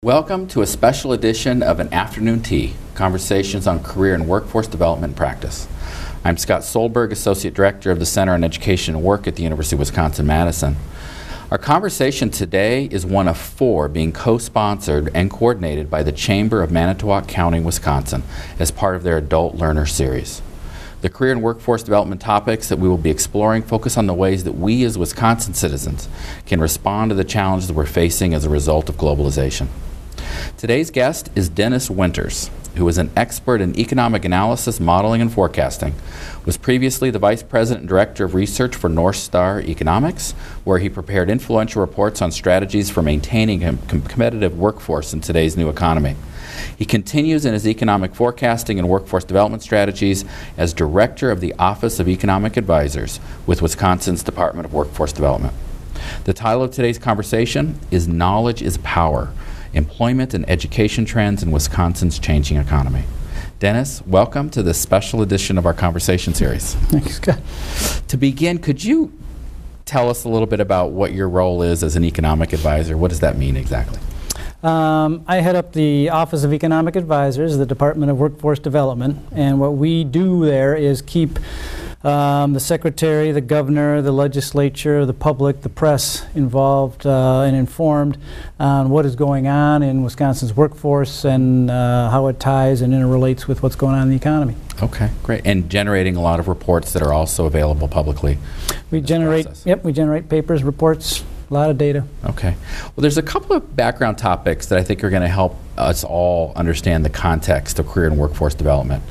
Welcome to a special edition of An Afternoon Tea, Conversations on Career and Workforce Development and Practice. I'm Scott Solberg, Associate Director of the Center on Education and Work at the University of Wisconsin-Madison. Our conversation today is one of four being co-sponsored and coordinated by the Chamber of Manitowoc County, Wisconsin, as part of their Adult Learner Series. The career and workforce development topics that we will be exploring focus on the ways that we as Wisconsin citizens can respond to the challenges we're facing as a result of globalization. Today's guest is Dennis Winters, who is an expert in economic analysis, modeling, and forecasting, was previously the Vice President and Director of Research for North Star Economics, where he prepared influential reports on strategies for maintaining a competitive workforce in today's new economy. He continues in his economic forecasting and workforce development strategies as Director of the Office of Economic Advisors with Wisconsin's Department of Workforce Development. The title of today's conversation is Knowledge is Power: Employment and Education Trends in Wisconsin's Changing Economy. Dennis, welcome to this special edition of our conversation series. Thanks, Scott. To begin, could you tell us a little bit about what your role is as an economic advisor? What does that mean exactly? I head up the Office of Economic Advisors, the Department of Workforce Development, and what we do there is keep the Secretary, the Governor, the Legislature, the public, the press involved and informed on what is going on in Wisconsin's workforce and how it ties and interrelates with what's going on in the economy. Okay, great. And generating a lot of reports that are also available publicly. We generate papers, reports, a lot of data. Okay. Well, there's a couple of background topics that I think are going to help us all understand the context of career and workforce development.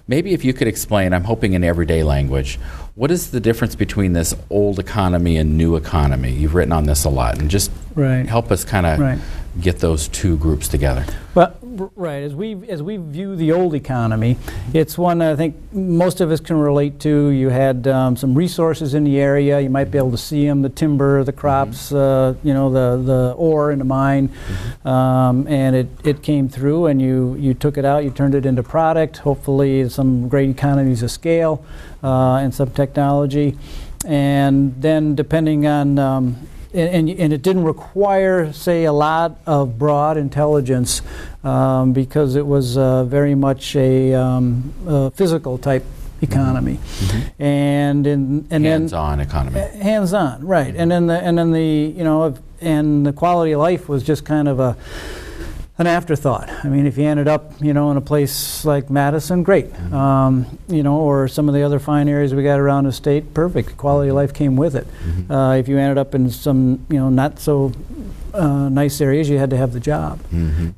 Maybe if you could explain, I'm hoping in everyday language, what is the difference between this old economy and new economy? You've written on this a lot, and just help us kind of get those two groups together. Well, as we view the old economy, it's one I think most of us can relate to. You had some resources in the area. You might be able to see them: the timber, the crops, the ore in the mine, and it came through, and you took it out, you turned it into product. Hopefully, some great economies of scale and some technology, and then depending on and it didn't require, say, a lot of broad intelligence because it was very much a physical type economy, and hands-on economy. Hands-on, right? And then the quality of life was just kind of an afterthought. I mean, if you ended up, in a place like Madison, great. Or some of the other fine areas we got around the state, perfect. Quality of life came with it. If you ended up in some, not so nice areas, you had to have the job.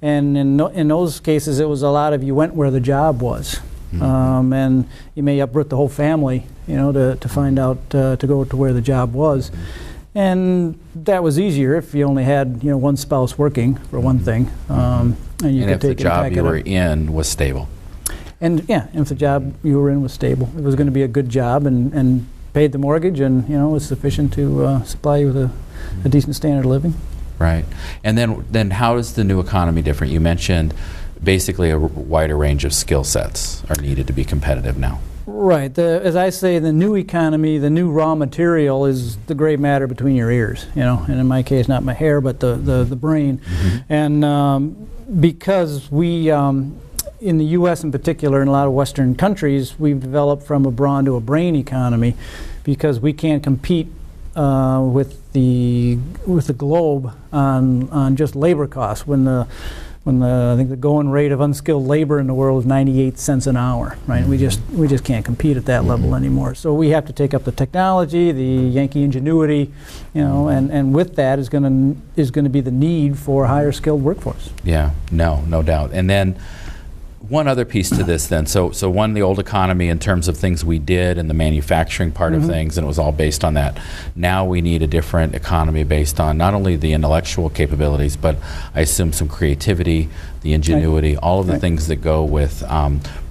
And in those cases, it was a lot of you went where the job was. And you may uproot the whole family, to find out, to go to where the job was. And that was easier if you only had, one spouse working, for one thing. And you could if take the job you were in was stable. And if the job you were in was stable, it was going to be a good job and paid the mortgage and, was sufficient to supply you with a decent standard of living. Right. And then how is the new economy different? You mentioned basically a wider range of skill sets are needed to be competitive now. Right. As I say, the new economy, the new raw material is the gray matter between your ears, and in my case, not my hair, but the brain. And because we, in the U.S. in particular, in a lot of Western countries, we've developed from a brawn to a brain economy because we can't compete with the globe on just labor costs when I think the going rate of unskilled labor in the world is 98 cents an hour, right? We just can't compete at that level anymore. So we have to take up the technology, the Yankee ingenuity, and with that is going to be the need for higher skilled workforce. Yeah, no doubt. And then one other piece to this then. So one, the old economy in terms of things we did and the manufacturing part of things, and it was all based on that. Now we need a different economy based on not only the intellectual capabilities, but I assume some creativity, the ingenuity, all of the things that go with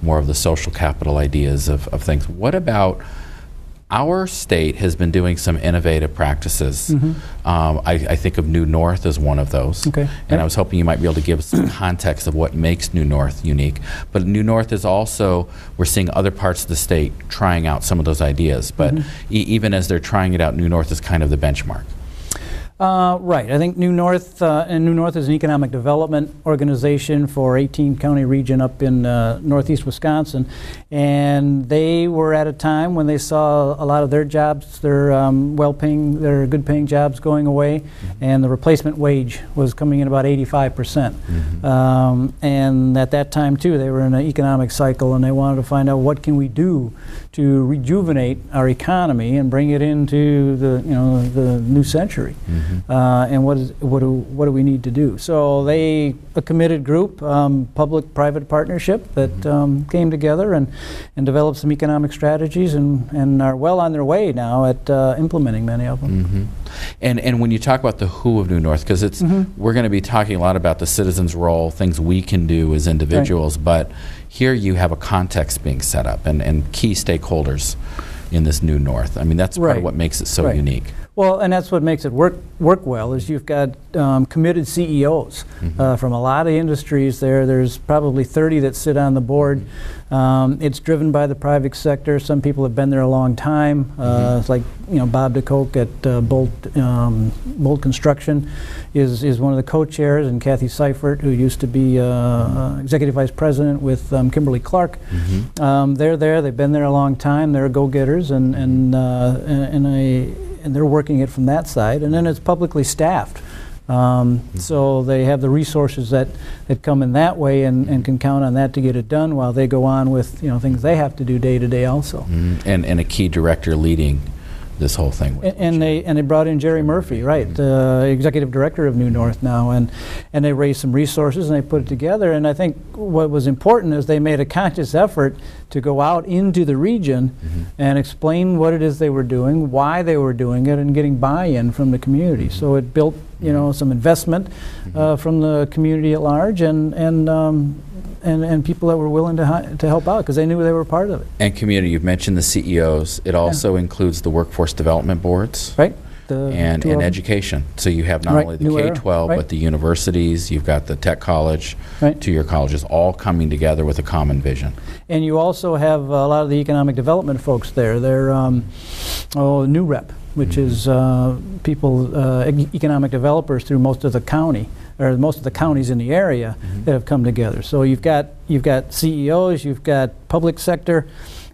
more of the social capital ideas of things. What about our state has been doing some innovative practices. I think of New North as one of those. And I was hoping you might be able to give some context of what makes New North unique. But New North is also, we're seeing other parts of the state trying out some of those ideas. But even as they're trying it out, New North is kind of the benchmark. Right. I think New North, and New North is an economic development organization for 18-county region up in northeast Wisconsin, and they were at a time when they saw a lot of their jobs, their well-paying, their good-paying jobs going away, and the replacement wage was coming in about 85%. And at that time too, they were in an economic cycle, and they wanted to find out what can we do to rejuvenate our economy and bring it into the the new century. And what do we need to do? So a committed group, public-private partnership that came together and developed some economic strategies and are well on their way now at implementing many of them. And when you talk about the who of New North, because it's we're going to be talking a lot about the citizens' role, things we can do as individuals, but here you have a context being set up and key stakeholders in this New North. I mean, that's part of what makes it so unique. Well, and that's what makes it work well, is you've got committed CEOs from a lot of industries there. There's probably 30 that sit on the board. It's driven by the private sector. Some people have been there a long time. It's like Bob DeCoke at Bolt Construction is one of the co-chairs, and Kathy Seifert, who used to be executive vice president with Kimberly Clark. They're there. They've been there a long time. They're go-getters, and they're working it from that side. And then it's publicly staffed. So they have the resources that come in that way and can count on that to get it done while they go on with things they have to do day to day also. And a key director leading this whole thing. And they brought in Jerry Murphy, right, the executive director of New North now, and they raised some resources and they put it together. And I think what was important is they made a conscious effort to go out into the region and explain what it is they were doing, why they were doing it, and getting buy-in from the community. So it built some investment from the community at large and people that were willing to help out because they knew they were part of it. And community, you've mentioned the CEOs. It also includes the workforce development boards. Right. And education. So you have not only the K-12, but the universities, you've got the tech college, 2-year colleges, all coming together with a common vision. And you also have a lot of the economic development folks there. They're New Rep, which is economic developers through most of the county, or most of the counties in the area that have come together. So you've got CEOs, you've got public sector,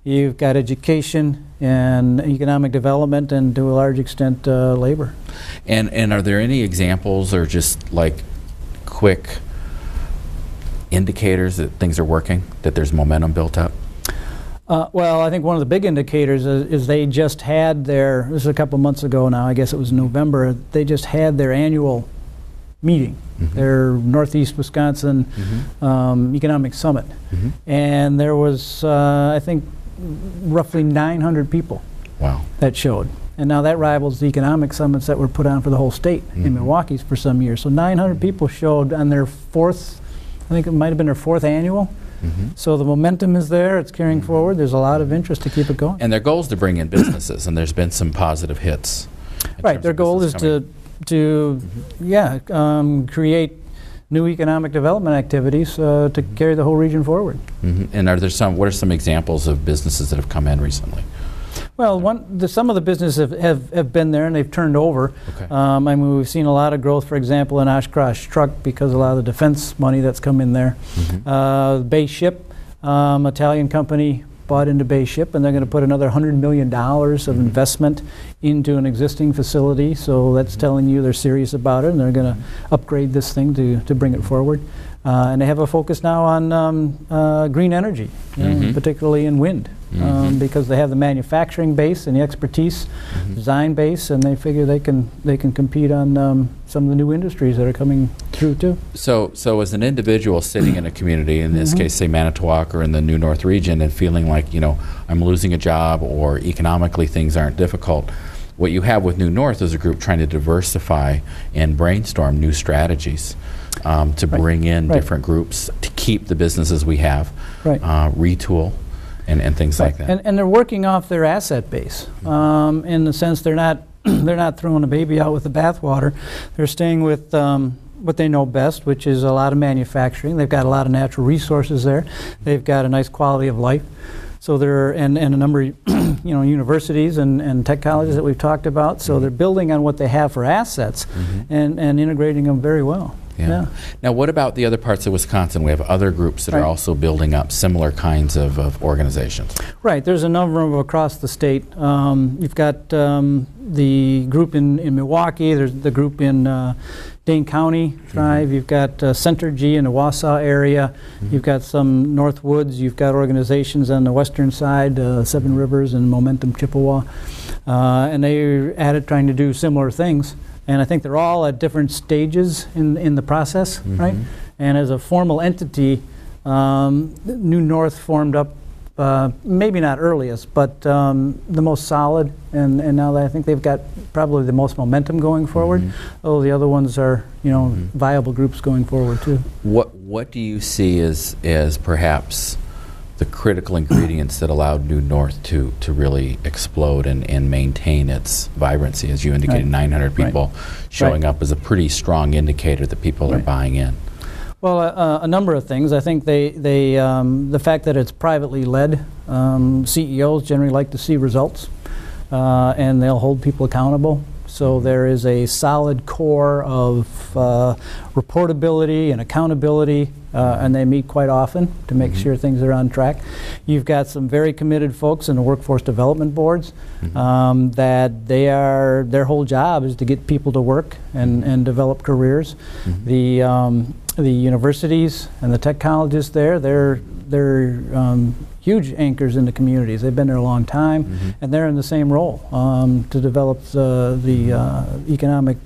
you've got education and economic development, and to a large extent labor. And are there any examples or just like quick indicators that things are working, that there's momentum built up? Well, I think one of the big indicators is they just had this is a couple months ago now, I guess it was November, they just had their annual meeting, their Northeast Wisconsin Economic Summit. And there was, I think, roughly 900 people that showed. And now that rivals the economic summits that were put on for the whole state in Milwaukee for some years. So 900 people showed on their fourth, I think it might have been their fourth annual. So the momentum is there, it's carrying forward, there's a lot of interest to keep it going. And their goal is to bring in businesses, and there's been some positive hits. Right, their goal is to create new economic development activities to carry the whole region forward. And what are some examples of businesses that have come in recently? Well, some of the businesses have been there and they've turned over. I mean, we've seen a lot of growth, for example, in Oshkosh Truck because of a lot of the defense money that's come in there. Bay Ship, Italian company, bought into Bay Ship, and they're going to put another $100 million of investment into an existing facility. So that's telling you they're serious about it, and they're going to upgrade this thing to bring it forward. And they have a focus now on green energy, particularly in wind, because they have the manufacturing base and the expertise, design base, and they figure they can compete on some of the new industries that are coming through too. So as an individual sitting in a community, in this case, say Manitowoc or in the New North region, and feeling like I'm losing a job or economically things aren't difficult, what you have with New North is a group trying to diversify and brainstorm new strategies to bring in different groups to keep the businesses we have, retool, and things like that. And they're working off their asset base in the sense they're not throwing a baby out with the bathwater. They're staying with what they know best, which is a lot of manufacturing. They've got a lot of natural resources there. They've got a nice quality of life. So and a number of universities and tech colleges that we've talked about. So they're building on what they have for assets and integrating them very well. Yeah. Now, what about the other parts of Wisconsin? We have other groups that are also building up similar kinds of organizations. Right. There's a number of them across the state. You've got the group in Milwaukee. There's the group in Dane County Thrive. You've got Centergy in the Wausau area. You've got some Northwoods. You've got organizations on the western side, Seven Rivers and Momentum Chippewa. And they're at it trying to do similar things. And I think they're all at different stages in the process, right? And as a formal entity, New North formed up, maybe not earliest, but the most solid. And now that I think they've got probably the most momentum going forward. Although the other ones are, viable groups going forward too. What do you see as perhaps the critical ingredients that allowed New North to really explode and maintain its vibrancy? As you indicated, 900 people showing up is a pretty strong indicator that people are buying in. Well, a number of things. I think the fact that it's privately led, CEOs generally like to see results, and they'll hold people accountable. So there is a solid core of reportability and accountability, and they meet quite often to make sure things are on track. You've got some very committed folks in the workforce development boards that their whole job is to get people to work and develop careers. The universities and the tech colleges they're huge anchors in the communities. They've been there a long time, and they're in the same role to develop the economic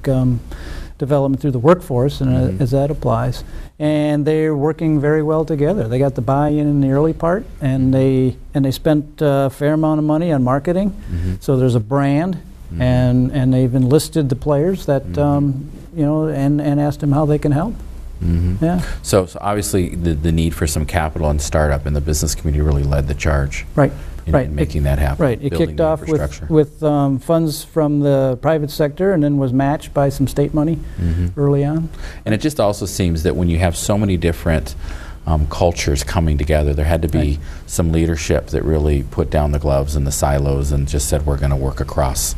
development through the workforce, and as that applies. And they're working very well together. They got the buy-in in the early part, and they spent a fair amount of money on marketing. So there's a brand, and they've enlisted the players that and asked them how they can help. Yeah. So obviously the need for some capital and startup in the business community really led the charge. In making that happen. Right. It kicked off with funds from the private sector, and then was matched by some state money early on. And it just also seems that when you have so many different cultures coming together, there had to be some leadership that really put down the gloves and the silos and just said, we're going to work across.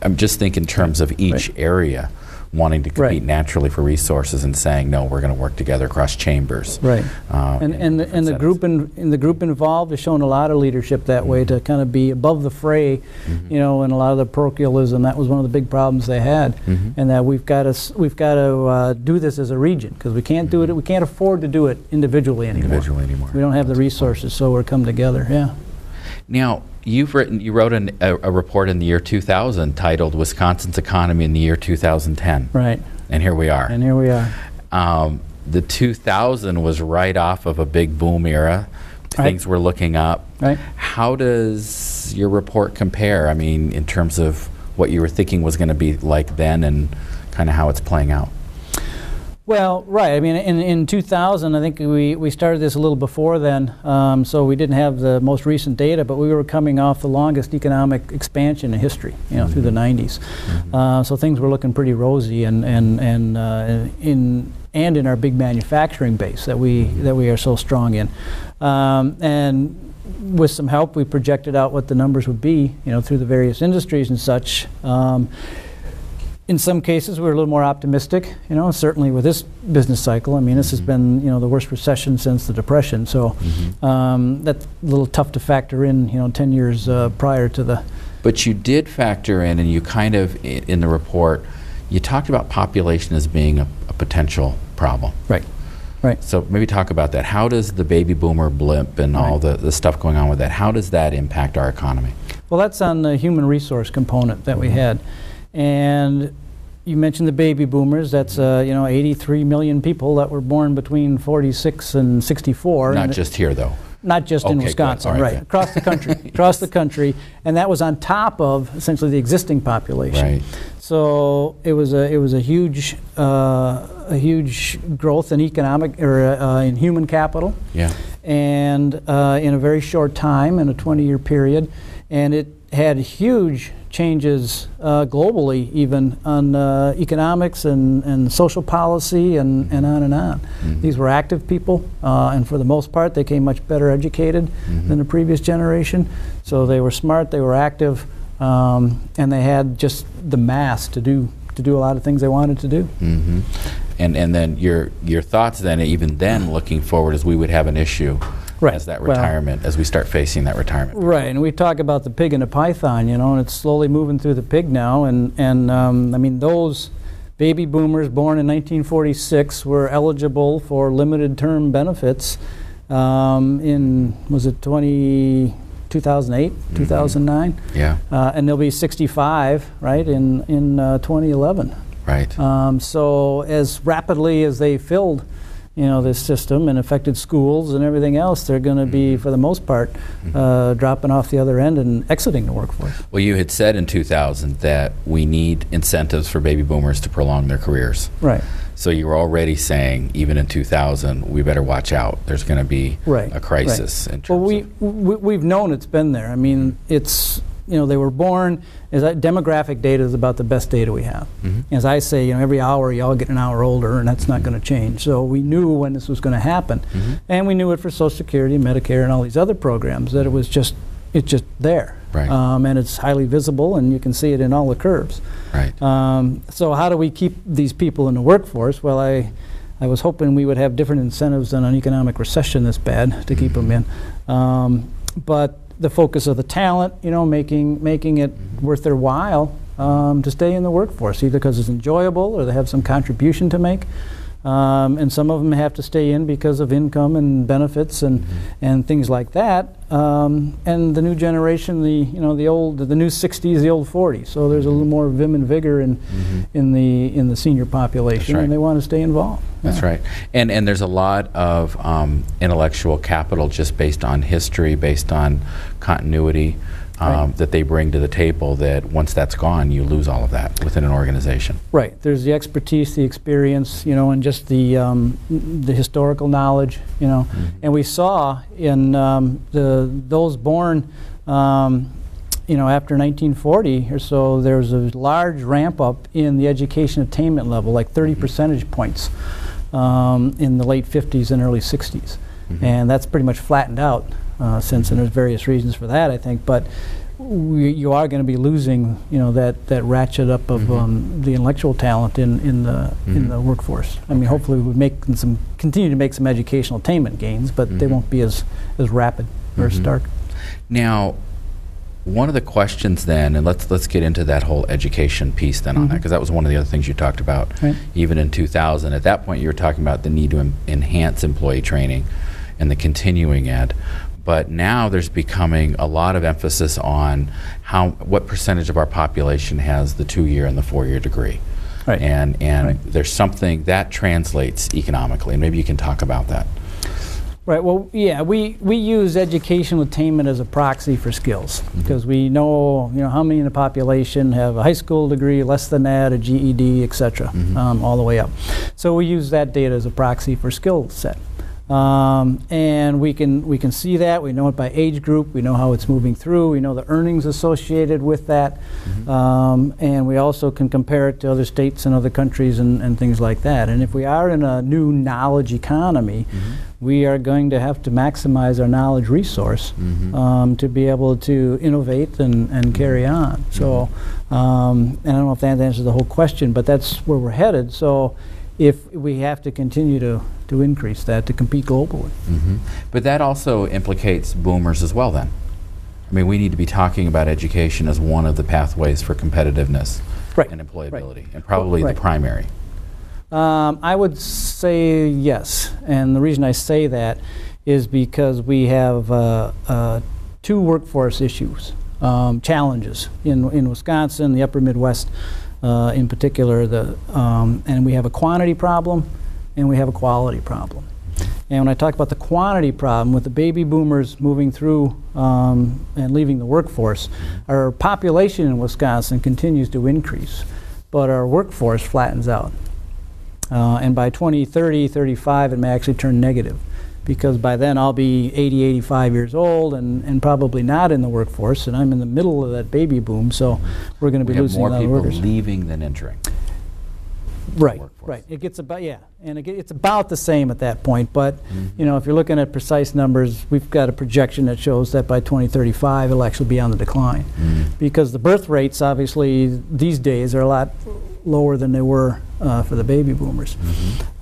I'm just thinking in terms of each area wanting to compete naturally for resources and saying, no, we're going to work together across chambers. And the group involved has shown a lot of leadership that way, to kind of be above the fray, and a lot of the parochialism. That was one of the big problems they had, and that we've got to do this as a region, because we can't do it. We can't afford to do it individually anymore. We don't have the resources, so we're come together. Yeah. Now, you wrote a report in the year 2000 titled "Wisconsin's Economy in the Year 2010." Right. And here we are. The 2000 was right off of a big boom era. Things were looking up. How does your report compare? I mean, in terms of what you were thinking was going to be like then, and kind of how it's playing out. Well, I mean, in 2000, I think we started this a little before then, so we didn't have the most recent data, but we were coming off the longest economic expansion in history, through the 90s. So things were looking pretty rosy, and in our big manufacturing base that we are so strong in, and with some help, we projected out what the numbers would be, through the various industries and such. In some cases, we were a little more optimistic, certainly with this business cycle. I mean, this has been, the worst recession since the Depression. So that's a little tough to factor in, 10 years prior to the... But you did factor in, and you kind of, in the report, you talked about population as being a potential problem. Right. So maybe talk about that. How does the baby boomer blip and all the stuff going on with that, how does that impact our economy? Well, that's on the human resource component that we had. And you mentioned the baby boomers. That's 83 million people that were born between 46 and 64. Not just here, though. Not just in Wisconsin, right? Across the country, and that was on top of essentially the existing population. So it was a huge growth in economic in human capital. And in a very short time, in a 20-year period. And had huge changes globally, even on economics and social policy and on and on. These were active people, and for the most part, they came much better educated than the previous generation. So they were smart, they were active, and they had just the mass to do a lot of things they wanted to do. And then your thoughts then, even then, looking forward, as we would have an issue. Right. As that retirement, as we start facing that retirement. Right, and we talk about the pig and the python, you know, and it's slowly moving through the pig now, and I mean, those baby boomers born in 1946 were eligible for limited term benefits in, was it 2008, 2009? Yeah. And they'll be 65, right, in 2011. Right. So as rapidly as they filled this system and affected schools and everything else, they're going to be, for the most part, dropping off the other end and exiting the workforce. Well, you had said in 2000 that we need incentives for baby boomers to prolong their careers. Right. So you were already saying, even in 2000, we better watch out. There's going to be a crisis. Right. In terms we've known it's been there. I mean, it's, they were born, demographic data is about the best data we have. As I say, every hour you all get an hour older, and that's not going to change. So we knew when this was going to happen, and we knew it for Social Security, Medicare, and all these other programs, that it's just there. Right. And it's highly visible, and you can see it in all the curves. Right. So how do we keep these people in the workforce? Well, I was hoping we would have different incentives than an economic recession this bad to keep them in. But the focus of the talent, making it worth their while to stay in the workforce, either because it's enjoyable or they have some contribution to make. And some of them have to stay in because of income and benefits and things like that. And the new generation, the new 60s, the old 40s. So there's a little more vim and vigor in the senior population, and they want to stay involved. That's right. And there's a lot of intellectual capital just based on history, based on continuity. That they bring to the table, that once that's gone, you lose all of that within an organization. Right. There's the expertise, the experience, and just the historical knowledge, And we saw in those born, after 1940 or so, there was a large ramp up in the education attainment level, like 30 percentage points in the late 50s and early 60s. And that's pretty much flattened out since, and there's various reasons for that, I think. But you are going to be losing, that ratchet up of the intellectual talent in the workforce. I mean, hopefully we continue to make some educational attainment gains, but they won't be as rapid or stark. Now, one of the questions then, and let's get into that whole education piece then on that, because that was one of the other things you talked about, even in 2000. At that point, you were talking about the need to enhance employee training and the continuing ed. But now there's becoming a lot of emphasis on what percentage of our population has the 2-year and the 4-year degree. Right. And there's something that translates economically, and maybe you can talk about that. Right. Well, yeah, we use educational attainment as a proxy for skills, because we know how many in the population have a high school degree, less than that, a GED, etc., all the way up. So we use that data as a proxy for skill set. And we can see that. We know it by age group. We know how it's moving through. We know the earnings associated with that. And we also can compare it to other states and other countries and things like that. And if we are in a new knowledge economy, we are going to have to maximize our knowledge resource to be able to innovate and carry on. So, and I don't know if that answers the whole question, but that's where we're headed. So if we have to continue to increase that to compete globally. But that also implicates boomers as well then. I mean, we need to be talking about education as one of the pathways for competitiveness and employability, and probably the primary. I would say yes, and the reason I say that is because we have 2 workforce issues, challenges in Wisconsin, the upper Midwest in particular, and we have a quantity problem and we have a quality problem. And when I talk about the quantity problem, with the baby boomers moving through and leaving the workforce, our population in Wisconsin continues to increase, but our workforce flattens out. And by 2030, 35, it may actually turn negative, because by then I'll be 80, 85 years old and probably not in the workforce, and I'm in the middle of that baby boom, so we're going to be losing a lot of more workers. people leaving than entering. Right, right. It gets about, and it's about the same at that point, but you know, if you're looking at precise numbers, we've got a projection that shows that by 2035 it'll actually be on the decline, because the birth rates obviously these days are a lot lower than they were for the baby boomers.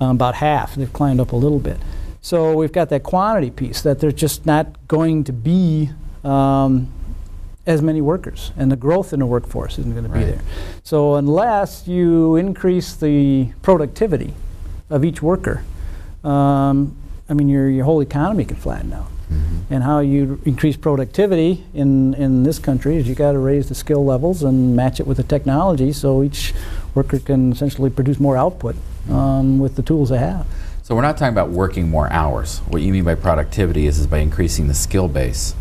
About half. They've climbed up a little bit. So we've got that quantity piece, that there's just not going to be as many workers, and the growth in the workforce isn't going to be there. So unless you increase the productivity of each worker, I mean, your whole economy can flatten out. And how you increase productivity in this country is you got to raise the skill levels and match it with the technology, so each worker can essentially produce more output with the tools they have. So we're not talking about working more hours. What you mean by productivity is by increasing the skill base.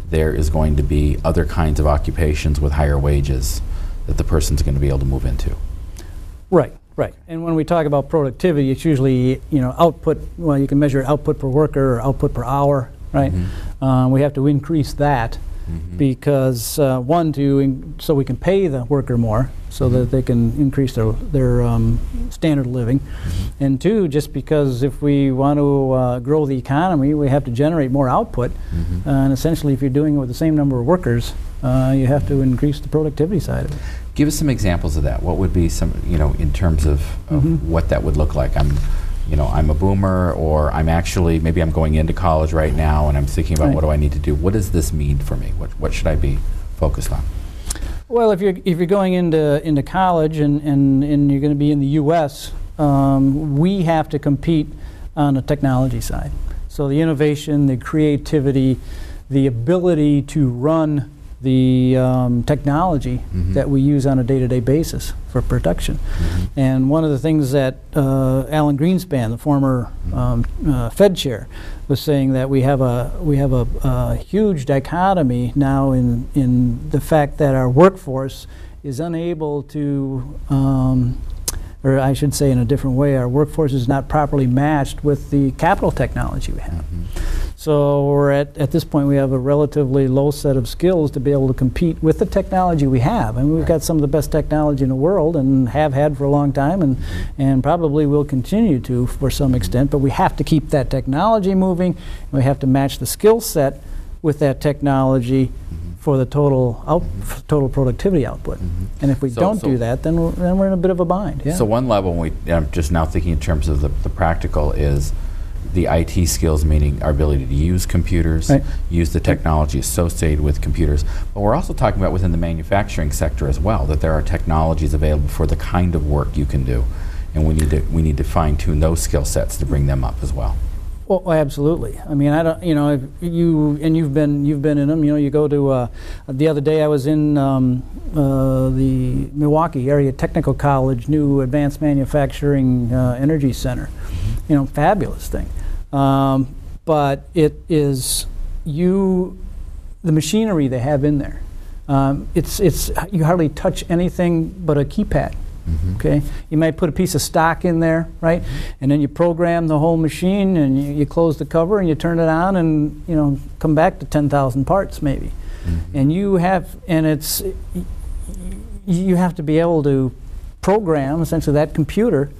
There is going to be other kinds of occupations with higher wages that the person's going to be able to move into. Right, right. And when we talk about productivity, it's usually, you know, output. Well, you can measure output per worker or output per hour, right? We have to increase that because one, so we can pay the worker more, so that they can increase their standard of living, and two, just because if we want to grow the economy, we have to generate more output, and essentially if you're doing it with the same number of workers, you have to increase the productivity side of it. Give us some examples of that. What would be some, you know, in terms of what that would look like? I'm a boomer, or maybe I'm going into college right now and I'm thinking about what do I need to do? What does this mean for me? What should I be focused on? Well, if you're going into college and you're going to be in the U.S., we have to compete on the technology side. So the innovation, the creativity, the ability to run the technology that we use on a day-to-day basis for production. And one of the things that Alan Greenspan, the former Fed chair, was saying, that we have a huge dichotomy now in the fact that our workforce is unable to, or I should say in a different way, our workforce is not properly matched with the capital technology we have. So we're at this point, we have a relatively low set of skills to be able to compete with the technology we have. And we've got some of the best technology in the world, and have had for a long time, and probably will continue to for some extent, but we have to keep that technology moving. We have to match the skill set with that technology for the total productivity output. And if we don't do that, then we're in a bit of a bind. So one level, I'm just now thinking in terms of the practical, is the IT skills, meaning our ability to use computers, use the technology associated with computers. But we're also talking about within the manufacturing sector as well, that there are technologies available for the kind of work you can do, and we need to fine-tune those skill sets to bring them up as well. Well, absolutely. I mean, I don't. You know, you've been in them. You know, you go to. The other day, I was in the Milwaukee Area Technical College new Advanced Manufacturing Energy Center. You know, fabulous thing. But it is the machinery they have in there. It's you hardly touch anything but a keypad. Okay, you might put a piece of stock in there, right? And then you program the whole machine, and you close the cover, and you turn it on, and come back to 10,000 parts maybe. And you have to be able to program essentially that computer.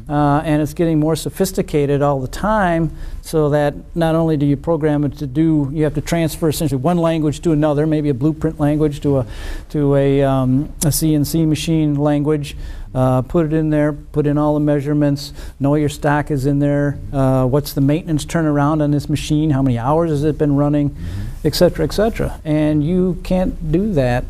And it's getting more sophisticated all the time, so that not only do you program it you have to transfer essentially one language to another, maybe a blueprint language to a CNC machine language, put it in there, put in all the measurements, know your stock is in there, what's the maintenance turnaround on this machine, how many hours has it been running, et cetera, et cetera. And you can't do that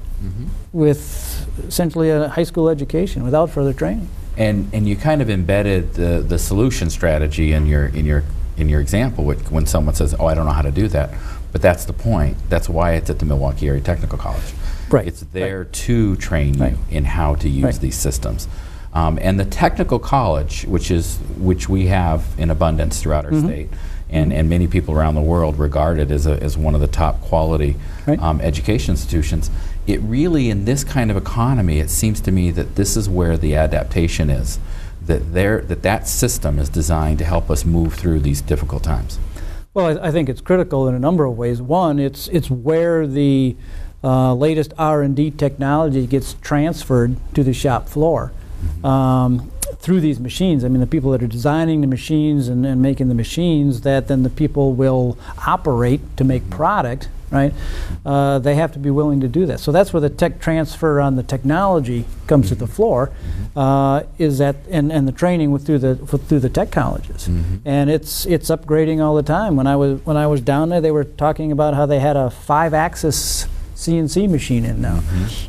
with essentially a high school education without further training. And you kind of embedded the solution strategy in your example when someone says, "Oh, I don't know how to do that," but that's the point. That's why it's at the Milwaukee Area Technical College. Right. It's there to train you in how to use these systems. And the technical college, which we have in abundance throughout our state, and many people around the world regard it as one of the top quality education institutions. It really, in this kind of economy, it seems to me that this is where the adaptation is. that system is designed to help us move through these difficult times? Well, I think it's critical in a number of ways. One, it's where the latest R&D technology gets transferred to the shop floor through these machines. I mean, the people that are designing the machines and making the machines that then the people will operate to make product, right? They have to be willing to do that. So that's where the tech transfer on the technology comes to the floor, is that and the training through the tech colleges, and it's upgrading all the time. When I was down there, they were talking about how they had a 5-axis CNC machine in now,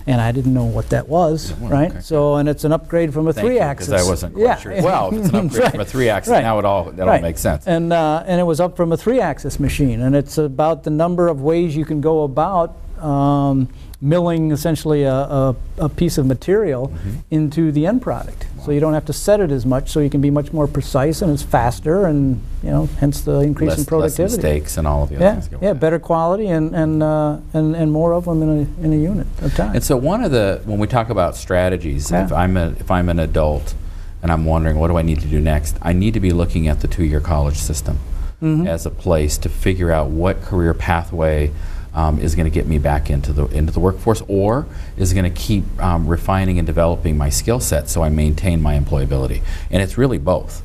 and I didn't know what that was, right? Okay. So, and it's an upgrade from a 3-axis. Because I wasn't quite sure. Well, if it's an upgrade from a 3-axis, now that all makes sense. And it was up from a 3-axis machine, and it's about the number of ways you can go about milling essentially a piece of material into the end product. Wow. So you don't have to set it as much, so you can be much more precise, and it's faster, and hence the increase in productivity. Less mistakes and all of the other things. Yeah, better quality and more of them in a unit of time. And so when we talk about strategies, if I'm an adult and I'm wondering what do I need to do next, I need to be looking at the 2-year college system as a place to figure out what career pathway is going to get me back into the workforce, or is going to keep refining and developing my skill set so I maintain my employability. And it's really both.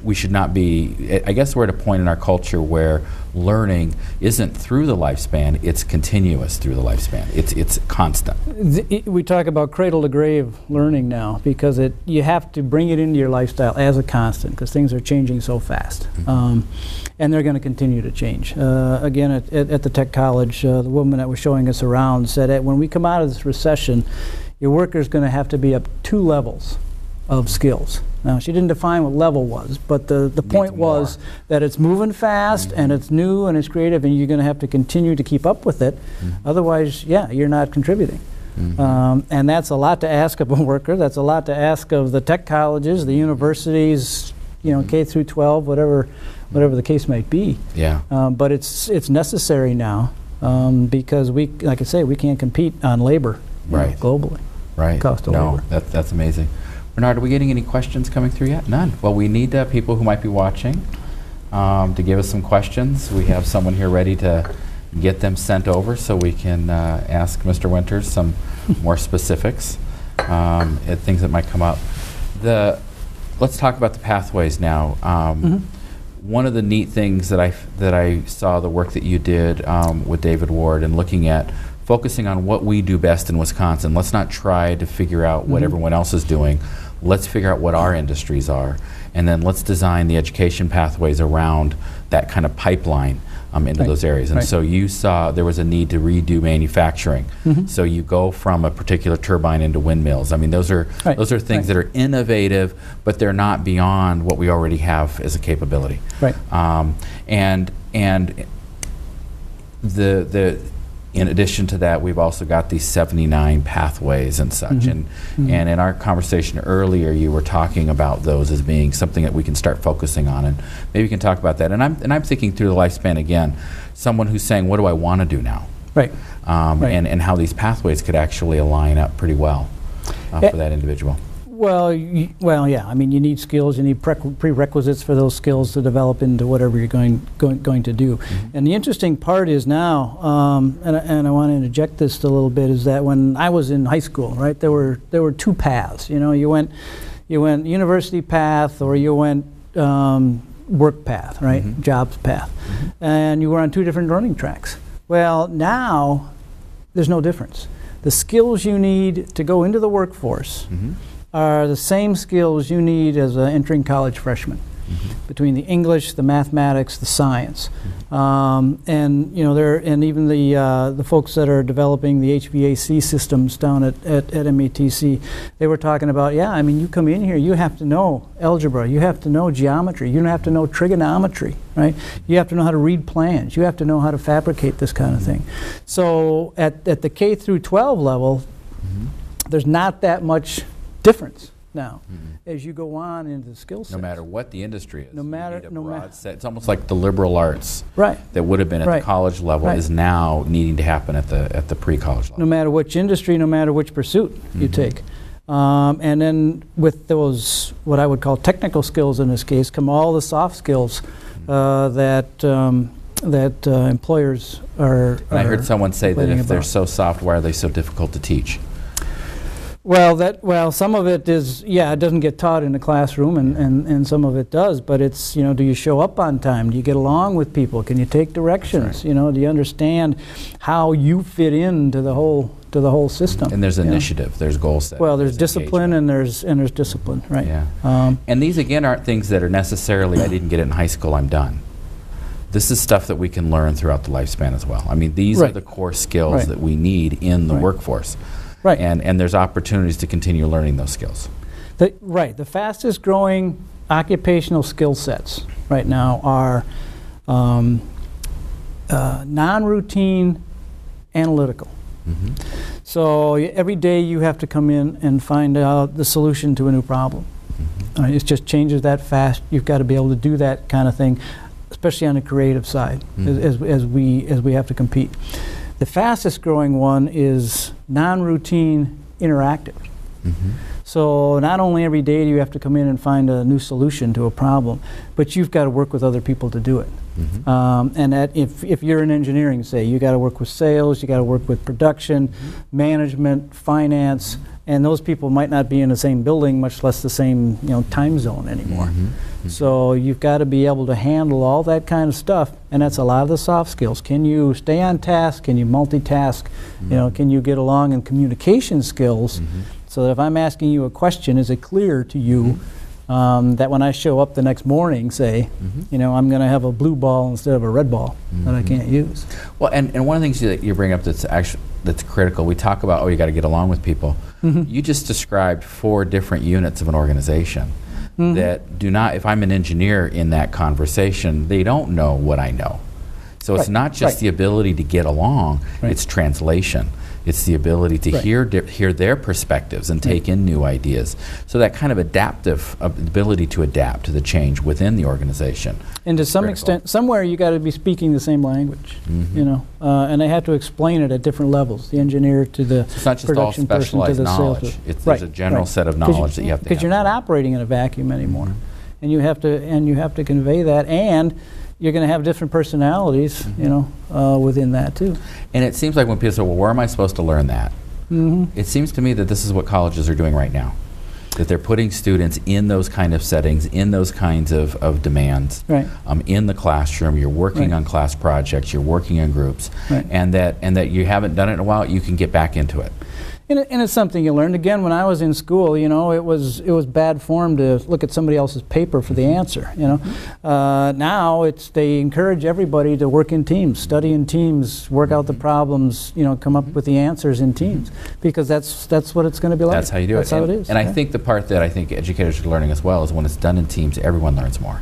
We should not be, I guess we're at a point in our culture where learning isn't through the lifespan, it's continuous through the lifespan. It's constant. We talk about cradle to grave learning now, because you have to bring it into your lifestyle as a constant, because things are changing so fast. And they're going to continue to change. Again, at the tech college, the woman that was showing us around said that when we come out of this recession, your worker's going to have to be up 2 levels of skills. Now, she didn't define what level was, but the point was that it's moving fast, and it's new, and it's creative, and you're going to have to continue to keep up with it. Otherwise, you're not contributing. And that's a lot to ask of a worker. That's a lot to ask of the tech colleges, the universities, K through 12, whatever the case might be. But it's necessary now, because like I say, we can't compete on labor globally. Cost of labor. That's amazing. Bernard, are we getting any questions coming through yet? None. Well, we need people who might be watching to give us some questions. We have someone here ready to get them sent over so we can ask Mr. Winters some more specifics at things that might come up. Let's talk about the pathways now. One of the neat things that I saw the work that you did with David Ward and looking at focusing on what we do best in Wisconsin. Let's not try to figure out what everyone else is doing. Let's figure out what our industries are, and then let's design the education pathways around that kind of pipeline into those areas. And so you saw there was a need to redo manufacturing. So you go from a particular turbine into windmills. I mean, those are things that are innovative, but they're not beyond what we already have as a capability. In addition to that, we've also got these 79 pathways and such. And in our conversation earlier, you were talking about those as being something that we can start focusing on, and maybe you can talk about that. And I'm thinking through the lifespan again, someone who's saying, what do I want to do now? And how these pathways could actually align up pretty well for that individual. Well, yeah. I mean, you need skills. You need prerequisites for those skills to develop into whatever you're going to do. And the interesting part is now, and I want to interject this a little bit, is that when I was in high school, right, there were 2 paths. You went university path, or you went work path, right, jobs path, and you were on 2 different learning tracks. Well, now there's no difference. The skills you need to go into the workforce are the same skills you need as an entering college freshman, between the English, the mathematics, the science, and even the folks that are developing the HVAC systems down at MATC, they were talking about, I mean, you come in here, you have to know algebra, you have to know geometry, you have to know trigonometry, right? You have to know how to read plans, you have to know how to fabricate this kind of thing. So at the K through 12 level, there's not that much difference now as you go on into the skill set. No matter what the industry is, no matter set. It's almost like the liberal arts that would have been at the college level is now needing to happen at the pre-college level. No matter which industry, no matter which pursuit you take. And then with those, what I would call technical skills in this case, come all the soft skills that employers are. And I heard someone say that if they're about. so soft, why are they so difficult to teach? Well, some of it is, it doesn't get taught in the classroom, and some of it does, but it's, do you show up on time? Do you get along with people? Can you take directions? Right. Do you understand how you fit into the whole system? And there's initiative, there's goal setting. Well, there's discipline and there's discipline, right? Yeah. And these, again, aren't things that are necessarily, I didn't get it in high school, I'm done. This is stuff that we can learn throughout the lifespan as well. I mean, these are the core skills that we need in the workforce. Right. And there's opportunities to continue learning those skills. The fastest growing occupational skill sets right now are non-routine analytical. Mm-hmm. So every day you have to come in and find out the solution to a new problem. Mm-hmm. It just changes that fast. You've got to be able to do that kind of thing, especially on the creative side, as we have to compete. The fastest growing one is non-routine interactive. Mm-hmm. So not only every day do you have to come in and find a new solution to a problem, but you've got to work with other people to do it. Mm-hmm. And that if you're in engineering, say, you got to work with sales, you got to work with production, management, finance, and those people might not be in the same building, much less the same time zone anymore. Mm-hmm. So you've got to be able to handle all that kind of stuff, and that's a lot of the soft skills. Can you stay on task? Can you multitask? Can you get along in communication skills? So that if I'm asking you a question, is it clear to you that when I show up the next morning, say, I'm going to have a blue ball instead of a red ball that I can't use? Well, and one of the things that you bring up that's critical, we talk about, you got to get along with people. You just described 4 different units of an organization that do not, if I'm an engineer in that conversation, they don't know what I know. So it's not just the ability to get along, it's translation. It's the ability to hear their perspectives and take in new ideas. So that kind of adaptive ability to adapt to the change within the organization. And to some extent, somewhere you got to be speaking the same language, and they have to explain it at different levels. The engineer to the it's not just all production person to specialized the knowledge. sales. There's a general set of knowledge that you have to have. Because you're not operating in a vacuum anymore, and you have to convey that, and you're going to have different personalities, within that too. And it seems like when people say, well, where am I supposed to learn that? It seems to me that this is what colleges are doing right now. That they're putting students in those kind of settings, in those kinds of demands. In the classroom, you're working on class projects, you're working in groups, and that you haven't done it in a while, you can get back into it. And it's something you learned. Again, when I was in school, it was bad form to look at somebody else's paper for the answer. Now they encourage everybody to work in teams, study in teams, work out the problems, come up with the answers in teams, because that's what it's going to be like. That's how you do it. That's how it is. And I think the part that I think educators are learning as well is when it's done in teams, everyone learns more.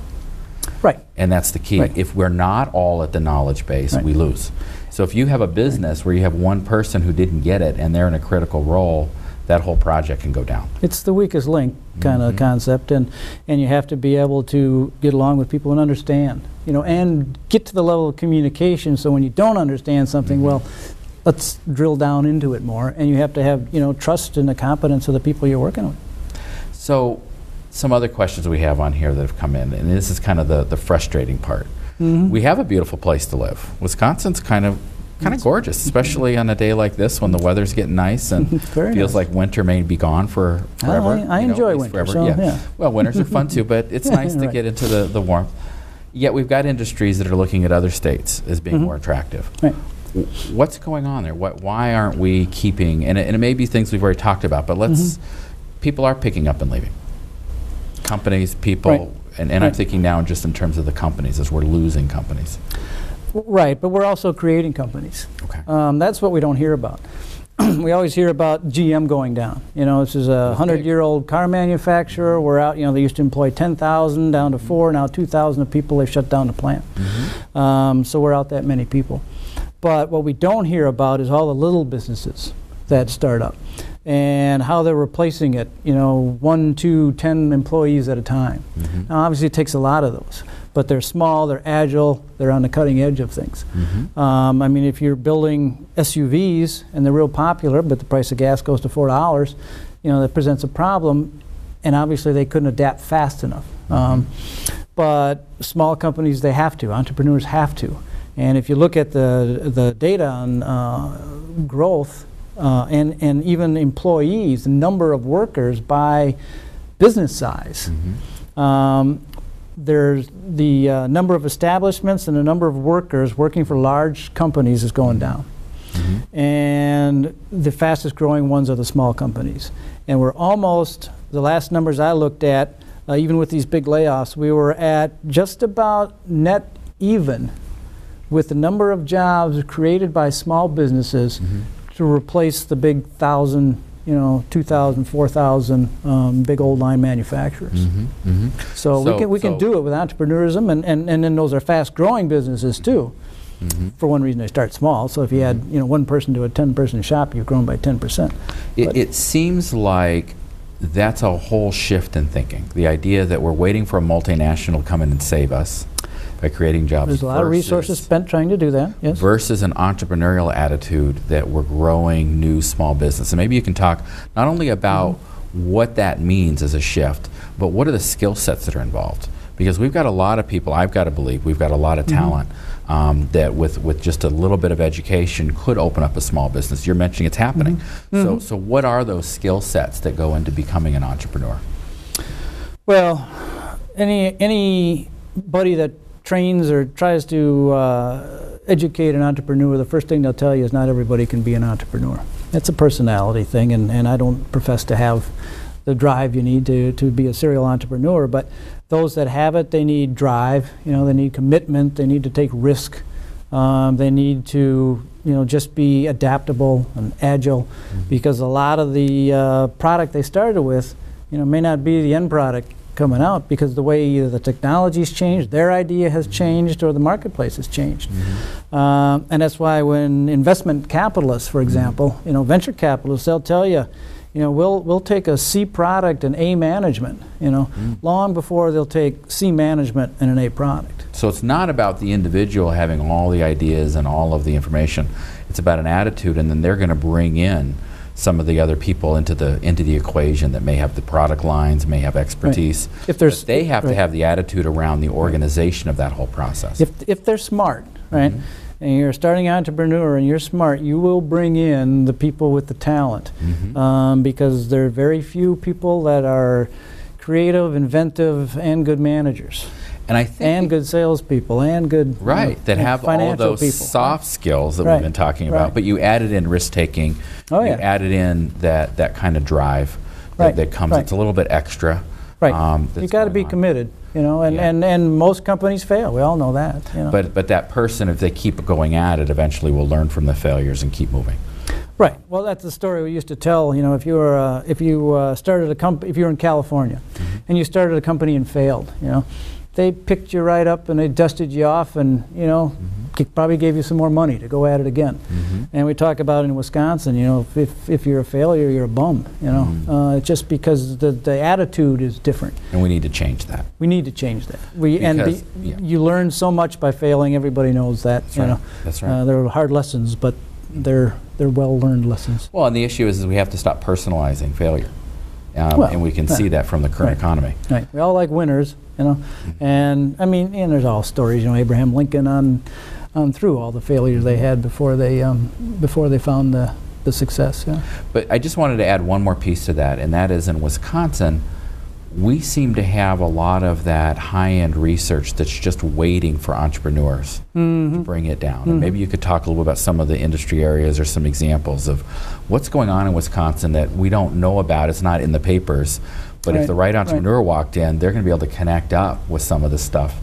Right. And that's the key. If we're not all at the knowledge base, we lose. So if you have a business where you have one person who didn't get it and they're in a critical role, that whole project can go down. It's the weakest link kind of concept, and you have to be able to get along with people and understand, and get to the level of communication, so when you don't understand something, well, let's drill down into it more, and you have to have, trust in the competence of the people you're working with. So some other questions we have on here that have come in, and this is kind of the frustrating part. We have a beautiful place to live. Wisconsin's kind of gorgeous, especially on a day like this when the weather's getting nice and feels like winter may be gone for forever. I enjoy winter. So, yeah. Well, winters are fun too, but it's nice to get into the warmth. Yet we've got industries that are looking at other states as being more attractive. What's going on there? Why aren't we keeping, and it may be things we've already talked about, but people are picking up and leaving. Companies, people, and I'm thinking now just in terms of the companies, as we're losing companies. Right, but we're also creating companies. Okay. That's what we don't hear about. We always hear about GM going down. This is a 100-year-old car manufacturer. We're out, they used to employ 10,000 down to 4, now 2,000 of people. They've shut down the plant. So we're out that many people. But what we don't hear about is all the little businesses that start up and how they're replacing it, 1, 2, 10 employees at a time. Now, obviously, it takes a lot of those. But they're small, they're agile, they're on the cutting edge of things. I mean, if you're building SUVs and they're real popular, but the price of gas goes to $4, that presents a problem, and obviously they couldn't adapt fast enough. But small companies, they have to. Entrepreneurs have to. And if you look at the data on growth and even employees, the number of workers by business size, there's the number of establishments and the number of workers working for large companies is going down. And the fastest growing ones are the small companies. And we're almost, the last numbers I looked at, even with these big layoffs, we were at just about net even with the number of jobs created by small businesses to replace the big 1,000, 2,000, 4,000 big old line manufacturers. So we can do it with entrepreneurism, and then those are fast growing businesses too. For one reason, they start small. So if you had one person to a 10-person shop, you've grown by 10%. It seems like that's a whole shift in thinking. The idea that we're waiting for a multinational to come in and save us by creating jobs. There's a lot of resources spent trying to do that, yes. Versus an entrepreneurial attitude that we're growing new small business. And maybe you can talk not only about what that means as a shift, but what are the skill sets that are involved? Because we've got a lot of people, I've got to believe, we've got a lot of talent that with just a little bit of education could open up a small business. You're mentioning it's happening. So what are those skill sets that go into becoming an entrepreneur? Well, anybody that trains or tries to educate an entrepreneur, the first thing they'll tell you is not everybody can be an entrepreneur. It's a personality thing, and I don't profess to have the drive you need to be a serial entrepreneur, but those that have it, they need drive, they need commitment, they need to take risk, they need to just be adaptable and agile, because a lot of the product they started with may not be the end product coming out, because the way either the technology's changed, their idea has changed, or the marketplace has changed. And that's why when investment capitalists, for example, venture capitalists, they'll tell you, we'll take a C product and A management, long before they'll take C management and an A product. So it's not about the individual having all the ideas and all of the information. It's about an attitude, and then they're going to bring in some of the other people into the equation that may have the product lines, may have expertise. If they have to have the attitude around the organization of that whole process. If they're smart, right? And you're a starting entrepreneur and you're smart, you will bring in the people with the talent, because there are very few people that are creative, inventive, and good managers. And I think and good salespeople and good that have all those people, soft skills that we've been talking about. But you added in risk taking. You added in that kind of drive that comes. It's a little bit extra. You got to be committed. And most companies fail. We all know that. But that person, if they keep going at it, eventually will learn from the failures and keep moving. Right. Well, that's the story we used to tell. If you started a company, if you were in California, and you started a company and failed, they picked you right up and they dusted you off, and probably gave you some more money to go at it again. And we talk about in Wisconsin, if you're a failure, you're a bum. Just because the attitude is different. And we need to change that. We need to change that. You learn so much by failing. Everybody knows that. That's right. They're hard lessons, but they're well-learned lessons. Well, and the issue is we have to stop personalizing failure. And we can see that from the current economy. Right. We all like winners, and there's all stories. Abraham Lincoln on through all the failures they had before they found the success. But I just wanted to add one more piece to that, and that is in Wisconsin, we seem to have a lot of that high-end research that's just waiting for entrepreneurs to bring it down. And maybe you could talk a little bit about some of the industry areas or some examples of what's going on in Wisconsin that we don't know about. It's not in the papers. But if the right entrepreneur walked in, they're going to be able to connect up with some of this stuff.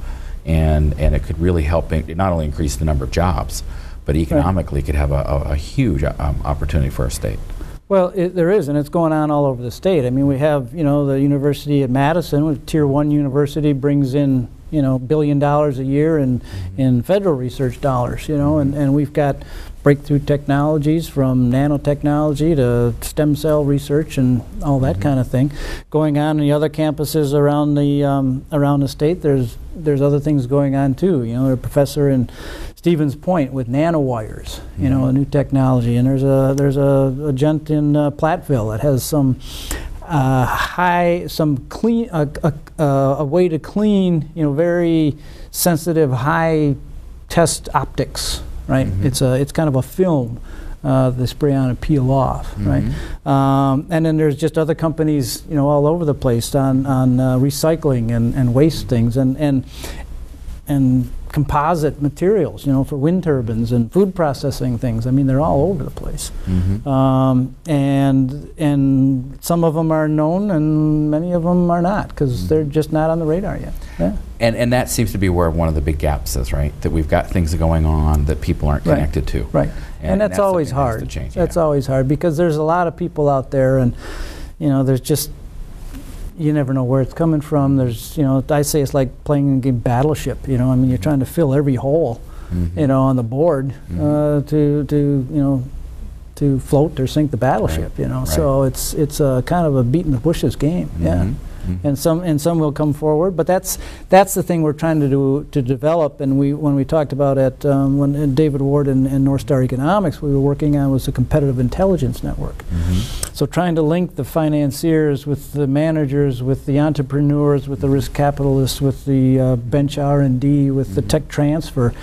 And it could really help not only increase the number of jobs, but economically could have a huge opportunity for our state. Well, there is, and it's going on all over the state. We have, the University of Madison, Tier 1 university, brings in, $1 billion a year in federal research dollars, and we've got breakthrough technologies from nanotechnology to stem cell research and all that kind of thing going on in the other campuses around the state. There's other things going on too. A professor in Stephen's point with nanowires, you know, a new technology, and there's a gent in Platteville that has some a way to clean, you know, very sensitive high test optics, right? It's kind of a film they spray on and peel off, right? And then there's just other companies, you know, all over the place on recycling and waste things and composite materials, you know, for wind turbines and food processing things. I mean, they're all over the place. And some of them are known and many of them are not, because they're just not on the radar yet. Yeah. And that seems to be where one of the big gaps is, right? That we've got things going on that people aren't connected to. Right. And that's always hard. That change, that's always hard, because there's a lot of people out there, and, you know, there's just, you never know where it's coming from. There's, you know, I say it's like playing a game Battleship, you know. I mean, you're trying to fill every hole, you know, on the board to float or sink the battleship, you know. So it's kind of a beat in the bushes game, yeah. And some will come forward, but that's the thing we're trying to develop. And when we talked about it, when David Ward and North Star Economics, we were working on was a competitive intelligence network. So trying to link the financiers with the managers, with the entrepreneurs, with the risk capitalists, with the bench R&D, with the tech transfer,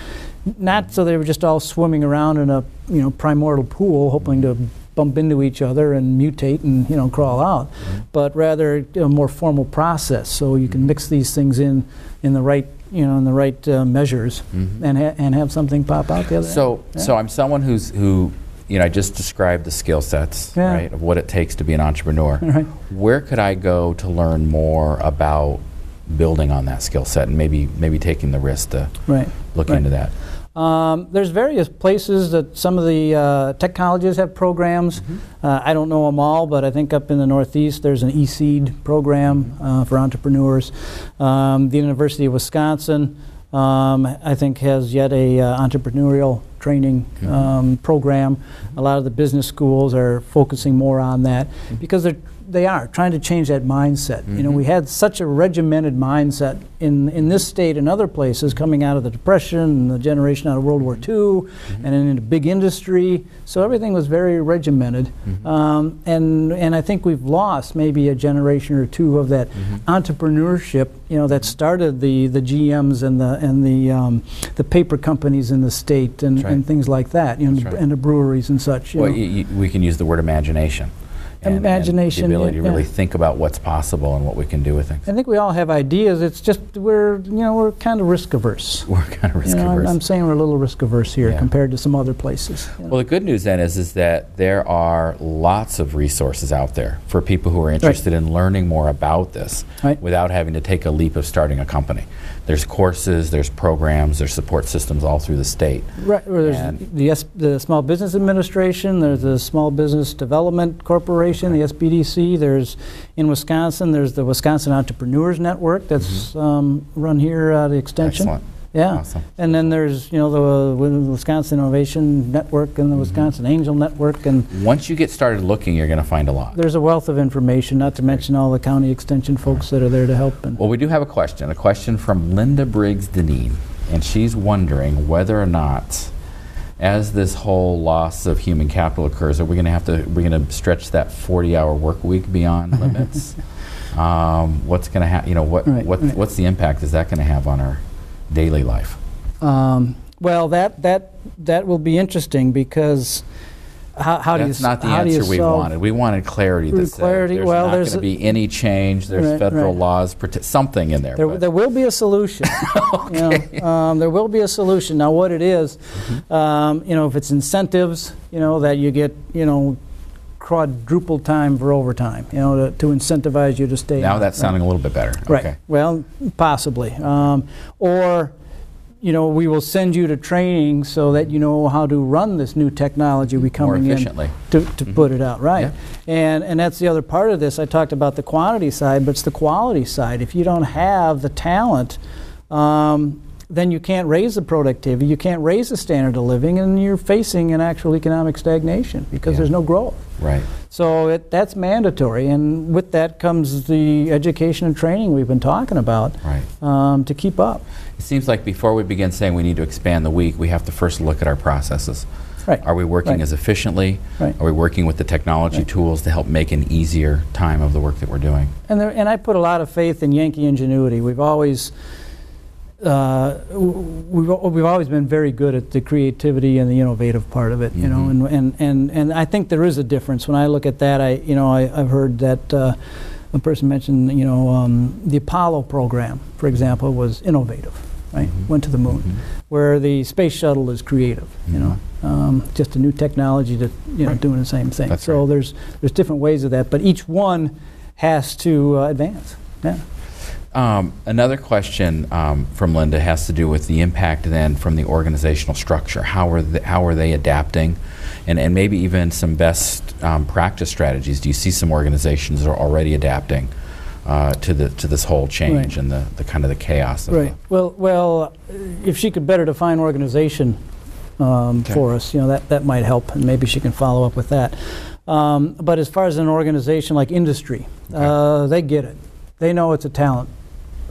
not so they were just all swimming around in a, you know, primordial pool hoping to bump into each other and mutate and, you know, crawl out, but rather a more formal process, so you can mix these things in the right, you know, in the right measures, and have something pop out the other end. So I'm someone who, you know, I just described the skill sets, right, of what it takes to be an entrepreneur. Where could I go to learn more about building on that skill set and maybe taking the risk to look into that? There's various places that some of the tech colleges have programs. I don't know them all, but I think up in the Northeast there's an eSeed program for entrepreneurs. The University of Wisconsin, I think, has yet a entrepreneurial training program. A lot of the business schools are focusing more on that because they are trying to change that mindset. You know, we had such a regimented mindset in this state and other places coming out of the Depression and the generation out of World War II and in a big industry. So everything was very regimented. And I think we've lost maybe a generation or two of that entrepreneurship, you know, that started the GMs and the paper companies in the state and things like that, you know, and the breweries and such. Well, we can use the word imagination. Imagination, and the ability to really think about what's possible and what we can do with things. I think we all have ideas. It's just we're kind of risk averse. We're kind of risk averse. I'm saying we're a little risk averse here compared to some other places. Well, the good news then is that there are lots of resources out there for people who are interested in learning more about this without having to take a leap of starting a company. There's courses, there's programs, there's support systems all through the state. Right. There's the Small Business Administration. There's the Small Business Development Corporation, the SBDC. There's in Wisconsin. There's the Wisconsin Entrepreneurs Network that's run here at the Extension. Excellent. Yeah. Awesome. And then there's, you know, the Wisconsin Innovation Network and the Wisconsin Angel Network. And once you get started looking, you're going to find a lot. There's a wealth of information, not to mention all the county extension folks that are there to help. Well, we do have a question from Linda Briggs Deneen, and she's wondering whether or not, as this whole loss of human capital occurs, are we going to stretch that 40-hour work week beyond limits? What's going to happen? You know, what's the impact is that going to have on our daily life? Well, that will be interesting, because that's not the answer we wanted. We wanted clarity. That said there's not going to be any change. There's federal laws, something in there. There will be a solution. Okay. You know, there will be a solution. Now, what it is, you know, if it's incentives, you know, that you get, you know, quadruple time for overtime, you know, to incentivize you to stay. Now that's sounding a little bit better. Right. Okay. Well, possibly. Or, you know, we will send you to training so that you know how to run this new technology we coming in to put it out. Right. Yeah. And that's the other part of this. I talked about the quantity side, but it's the quality side. If you don't have the talent, then you can't raise the productivity, you can't raise the standard of living, and you're facing an actual economic stagnation because there's no growth. Right. So that's mandatory, and with that comes the education and training we've been talking about, right. To keep up. It seems like before we begin saying we need to expand the week, we have to first look at our processes. Right. Are we working Right. as efficiently? Right. Are we working with the technology Right. tools to help make an easier time of the work that we're doing? And I put a lot of faith in Yankee ingenuity. We've always been very good at the creativity and the innovative part of it, you know, and I think there is a difference. When I look at that, I've heard that a person mentioned, the Apollo program, for example, was innovative, right? Went to the moon, where the space shuttle is creative, you know, just a new technology that, doing the same thing. That's so right. there's different ways of that, but each one has to advance. Yeah. Another question from Linda has to do with the impact then from the organizational structure. How are they adapting, and maybe even some best practice strategies? Do you see some organizations that are already adapting to this whole change, right, and the kind of the chaos? Of right. Well, if she could better define organization for us, that might help, and maybe she can follow up with that. But as far as an organization like industry, they get it. They know it's a talent.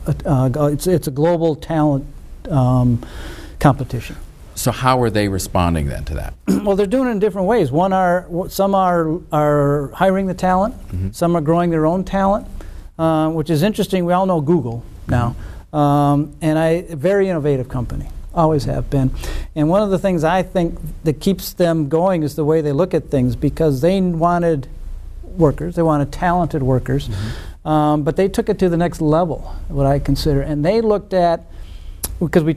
It's a global talent competition. So how are they responding then to that? Well, they're doing it in different ways. Some are hiring the talent. Some are growing their own talent, which is interesting. We all know Google now, and very innovative company, always have been. And one of the things I think that keeps them going is the way they look at things, because they wanted workers. They wanted talented workers. But they took it to the next level, what I consider, and they looked at, because we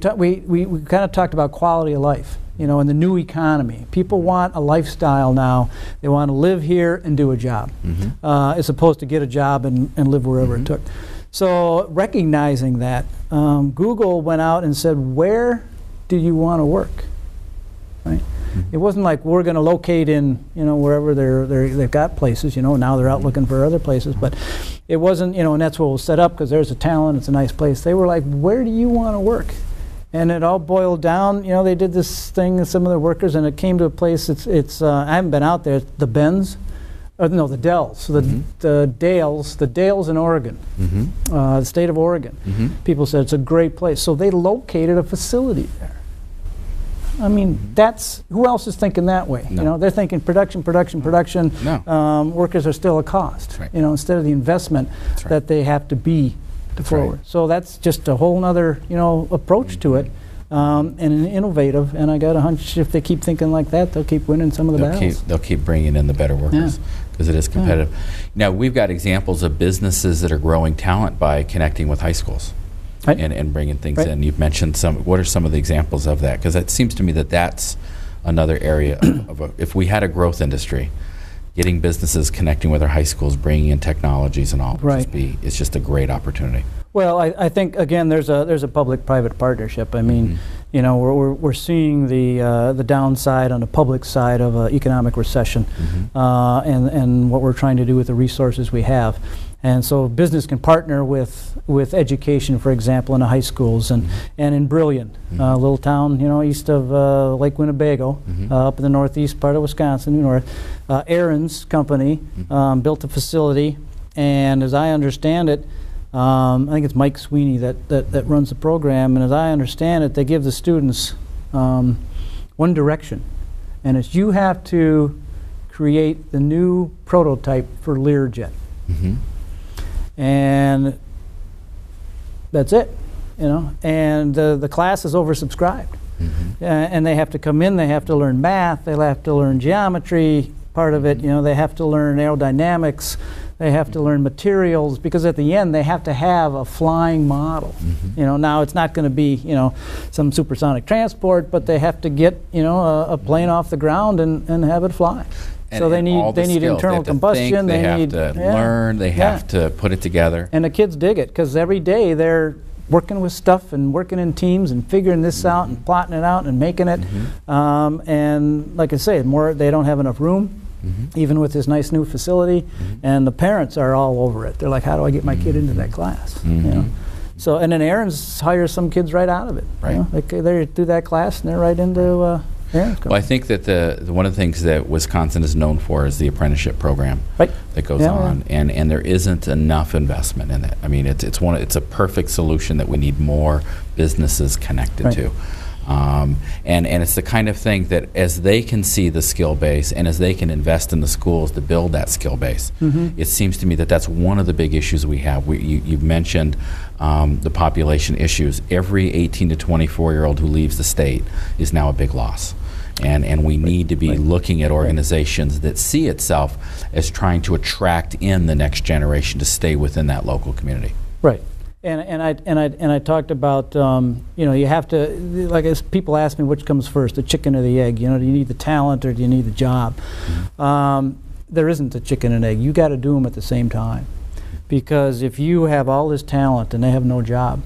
kind of talked about quality of life, in the new economy. People want a lifestyle now. They want to live here and do a job, as opposed to get a job and live wherever it took. So recognizing that, Google went out and said, where do you want to work? Right? It wasn't like we're going to locate in, wherever they've got places, now they're out looking for other places, but it wasn't, and that's what was set up because there's a talent, it's a nice place. They were like, where do you want to work? And it all boiled down, they did this thing with some of the workers, and it came to a place, I haven't been out there, the Dells, so the Dales in Oregon, the state of Oregon. People said it's a great place, so they located a facility there. I mean, who else is thinking that way? No. They're thinking production. No. Workers are still a cost, right, instead of the investment that they have to be to forward. Right. So that's just a whole other, approach to it, and an innovative. And I got a hunch if they keep thinking like that, they'll keep winning some of the battles. They'll keep bringing in the better workers, because it is competitive. Now, we've got examples of businesses that are growing talent by connecting with high schools. Right. And bringing things in. You've mentioned some. What are some of the examples of that? Because it seems to me that's another area if we had a growth industry, getting businesses connecting with our high schools, bringing in technologies and all, it's just a great opportunity. Well, I think again there's a public-private partnership. I mean, we're seeing the downside on the public side of an economic recession, and what we're trying to do with the resources we have. And so business can partner with education, for example, in the high schools, and in Brillion, a little town, east of Lake Winnebago, up in the northeast part of Wisconsin, north. Aaron's company built a facility, and as I understand it, I think it's Mike Sweeney that runs the program, and as I understand it, they give the students one direction, and it's you have to create the new prototype for Learjet. And that's it, and the class is oversubscribed. And they have to come in, they have to learn math, they have to learn geometry, part of it, they have to learn aerodynamics, they have to learn materials, because at the end they have to have a flying model. Now it's not going to be, some supersonic transport, but they have to get, a plane off the ground and have it fly. So they need internal combustion. They have to learn. They have to put it together. And the kids dig it, because every day they're working with stuff and working in teams and figuring this out and plotting it out and making it. And like I say, they don't have enough room, even with this nice new facility. And the parents are all over it. They're like, how do I get my kid into that class? So, and then Aaron's hires some kids right out of it. Right. They do that class and they're right into Yeah, it's Well, I think that one of the things that Wisconsin is known for is the apprenticeship program right. that goes on, and there isn't enough investment in it. I mean, it's a perfect solution that we need more businesses connected to. And it's the kind of thing that as they can see the skill base and as they can invest in the schools to build that skill base, it seems to me that that's one of the big issues we have. You've mentioned the population issues. Every 18 to 24-year-old who leaves the state is now a big loss. And we need to be looking at organizations that see itself as trying to attract in the next generation to stay within that local community. Right. And I talked about you have to, like, as people ask me which comes first, the chicken or the egg. Do you need the talent or do you need the job? There isn't a chicken and egg. You got to do them at the same time, because if you have all this talent and they have no job,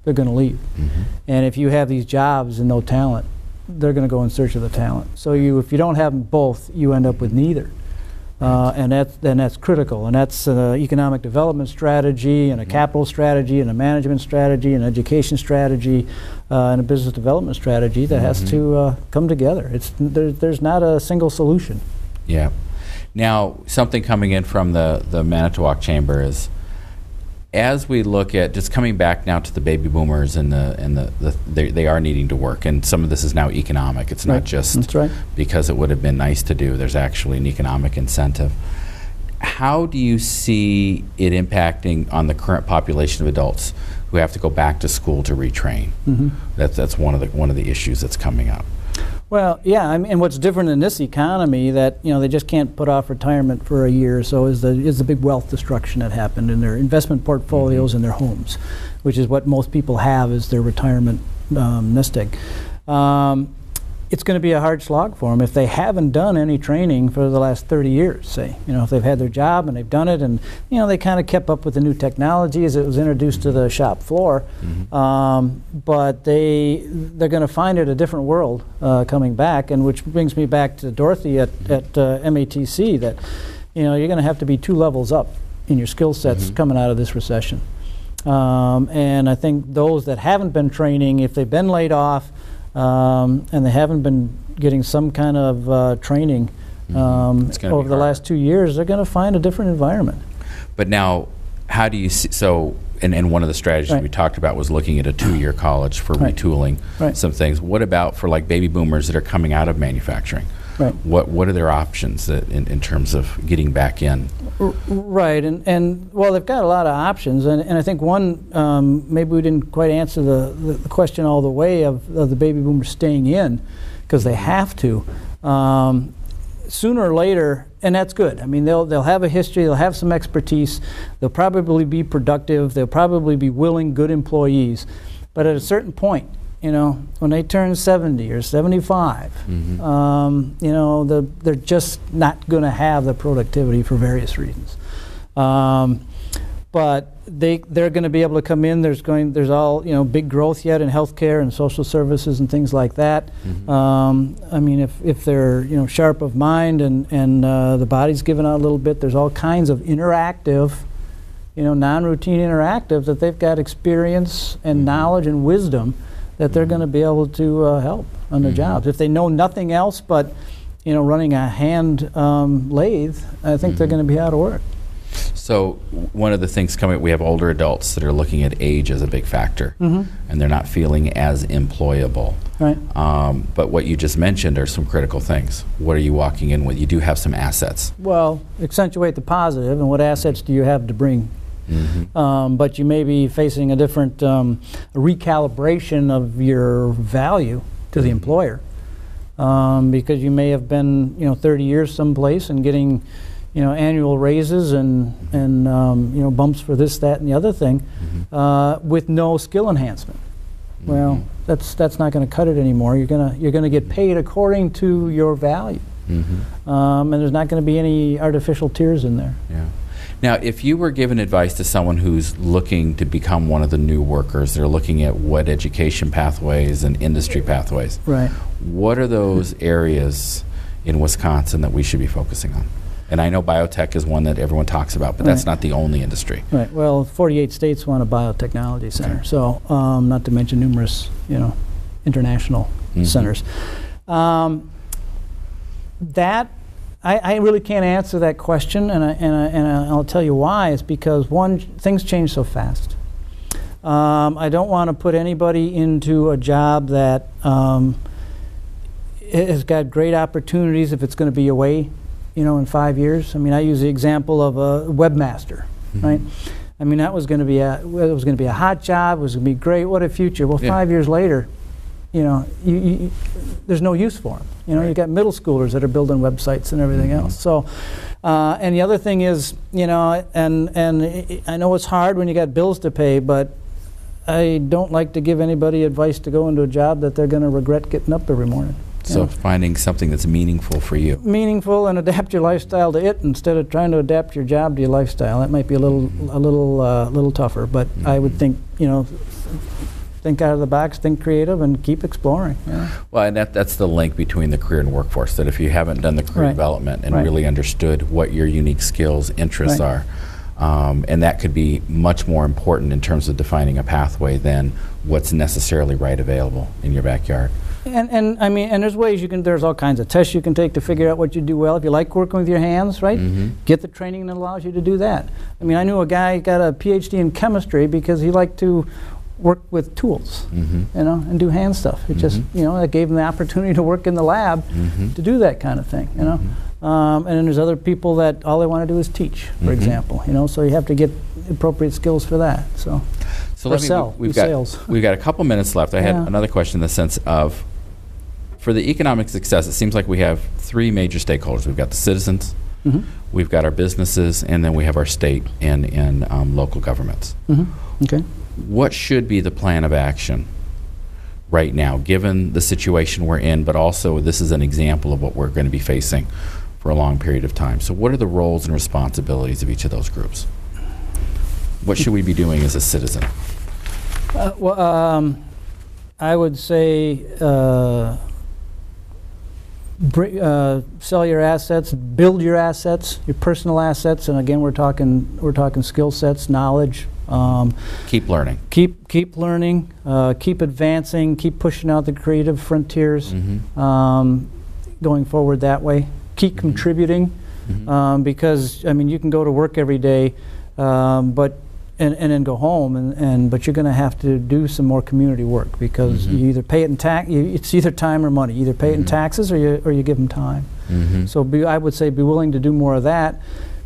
they're going to leave. And if you have these jobs and no talent, they're going to go in search of the talent. So if you don't have them both, you end up with neither. And that's critical, and that's an economic development strategy, and a capital strategy, and a management strategy, and an education strategy, and a business development strategy that has to come together. There's not a single solution. Yeah. Now, something coming in from the Manitowoc Chamber is, as we look at just coming back now to the baby boomers and they are needing to work, and some of this is now economic. It's not just because it would have been nice to do. There's actually an economic incentive. How do you see it impacting on the current population of adults who have to go back to school to retrain? That's one of the issues that's coming up. Well, yeah, I mean, and what's different in this economy that they just can't put off retirement for a year or so is the big wealth destruction that happened in their investment portfolios and their homes, which is what most people have as their retirement nest egg. It's going to be a hard slog for them if they haven't done any training for the last 30 years, say. If they've had their job and they've done it, and they kind of kept up with the new technology as it was introduced to the shop floor, but they're going to find it a different world coming back, and which brings me back to Dorothy at MATC, that you're going to have to be 2 levels up in your skill sets coming out of this recession. And I think those that haven't been training, if they've been laid off, and they haven't been getting some kind of training over the last 2 years, they're going to find a different environment. But now, how do you see, and one of the strategies we talked about was looking at a 2-year college for retooling some things. What about for like baby boomers that are coming out of manufacturing? What are their options that in terms of getting back in? Right, and well, they've got a lot of options, and I think one, maybe we didn't quite answer the question all the way of the baby boomers staying in, because they have to. Sooner or later, and that's good. I mean, they'll have a history, they'll have some expertise, they'll probably be productive, they'll probably be willing, good employees, but at a certain point, when they turn 70 or 75, they're just not going to have the productivity for various reasons. But they're going to be able to come in. There's all big growth yet in healthcare and social services and things like that. I mean, if they're sharp of mind and the body's given out a little bit, there's all kinds of interactive, non-routine interactive that they've got experience and knowledge and wisdom that they're going to be able to help on their jobs. If they know nothing else but, running a hand lathe, I think they're going to be out of work. So one of the things coming, we have older adults that are looking at age as a big factor, and they're not feeling as employable. Right. But what you just mentioned are some critical things. What are you walking in with? You do have some assets. Well, accentuate the positive, and what assets do you have to bring? But you may be facing a different recalibration of your value to the employer, because you may have been 30 years someplace and getting annual raises and bumps for this, that, and the other thing, with no skill enhancement. Well, that's not going to cut it anymore. You're gonna get paid according to your value, and there's not going to be any artificial tears in there. Yeah. Now, if you were given advice to someone who's looking to become one of the new workers, they're looking at what education pathways and industry pathways. Right. What are those areas in Wisconsin that we should be focusing on? And I know biotech is one that everyone talks about, but that's not the only industry. Right. Well, 48 states want a biotechnology center, so not to mention numerous, international centers. That I really can't answer that question, and I'll tell you why. It's because, one, things change so fast. I don't want to put anybody into a job that has got great opportunities if it's going to be away, in 5 years. I mean, I use the example of a webmaster, right? I mean, that was going to be a hot job. It was going to be great. What a future! Well, 5 years later, there's no use for them. You got middle schoolers that are building websites and everything else. So, and the other thing is, and I know it's hard when you got bills to pay, but I don't like to give anybody advice to go into a job that they're going to regret getting up every morning. So finding something that's meaningful for you. Meaningful, and adapt your lifestyle to it instead of trying to adapt your job to your lifestyle. That might be a little tougher, but I would think, think out of the box, think creative, and keep exploring. Well, and that's the link between the career and workforce, that if you haven't done the career development and really understood what your unique skills, interests are, and that could be much more important in terms of defining a pathway than what's necessarily available in your backyard. And I mean, and there's ways there's all kinds of tests you can take to figure out what you do well. If you like working with your hands, right? Get the training that allows you to do that. I mean, I knew a guy got a PhD in chemistry because he liked to work with tools, and do hand stuff. It just, that gave him the opportunity to work in the lab to do that kind of thing, and then there's other people that all they want to do is teach, for example, so you have to get appropriate skills for that. So we've got a couple minutes left. I had another question in the sense of, for the economic success, it seems like we have three major stakeholders. We've got the citizens, we've got our businesses, and then we have our state and local governments. Okay. What should be the plan of action right now, given the situation we're in, but also this is an example of what we're going to be facing for a long period of time? So what are the roles and responsibilities of each of those groups? What should we be doing as a citizen? I would say sell your assets, build your assets, your personal assets, and again, we're talking skill sets, knowledge. Keep learning. Keep learning. Keep advancing. Keep pushing out the creative frontiers. Going forward that way. Keep contributing, because I mean, you can go to work every day, but then go home, but you're going to have to do some more community work, because you either pay it in tax. It's either time or money. You either pay it in taxes or you give them time. So I would say be willing to do more of that,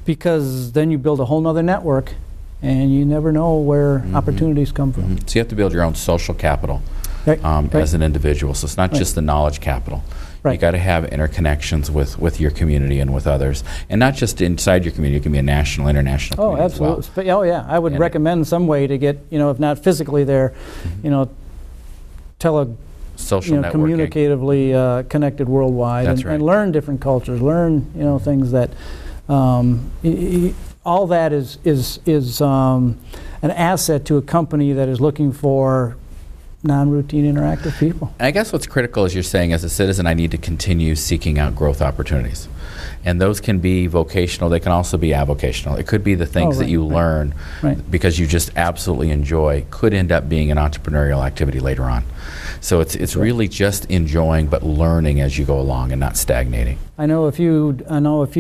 because then you build a whole nother network, and you never know where opportunities come from. So you have to build your own social capital as an individual. So it's not just the knowledge capital. You got to have interconnections with your community and with others, and not just inside your community. It can be a national, international community as well. Oh, yeah. I would recommend some way to get, if not physically there, social networking, communicatively connected worldwide, and learn different cultures, learn things that all that is an asset to a company that is looking for non-routine interactive people. And I guess what's critical is you're saying, as a citizen, I need to continue seeking out growth opportunities. And those can be vocational, they can also be avocational. It could be the things that you learn because you just absolutely enjoy, could end up being an entrepreneurial activity later on. So it's really just enjoying but learning as you go along and not stagnating. I know a few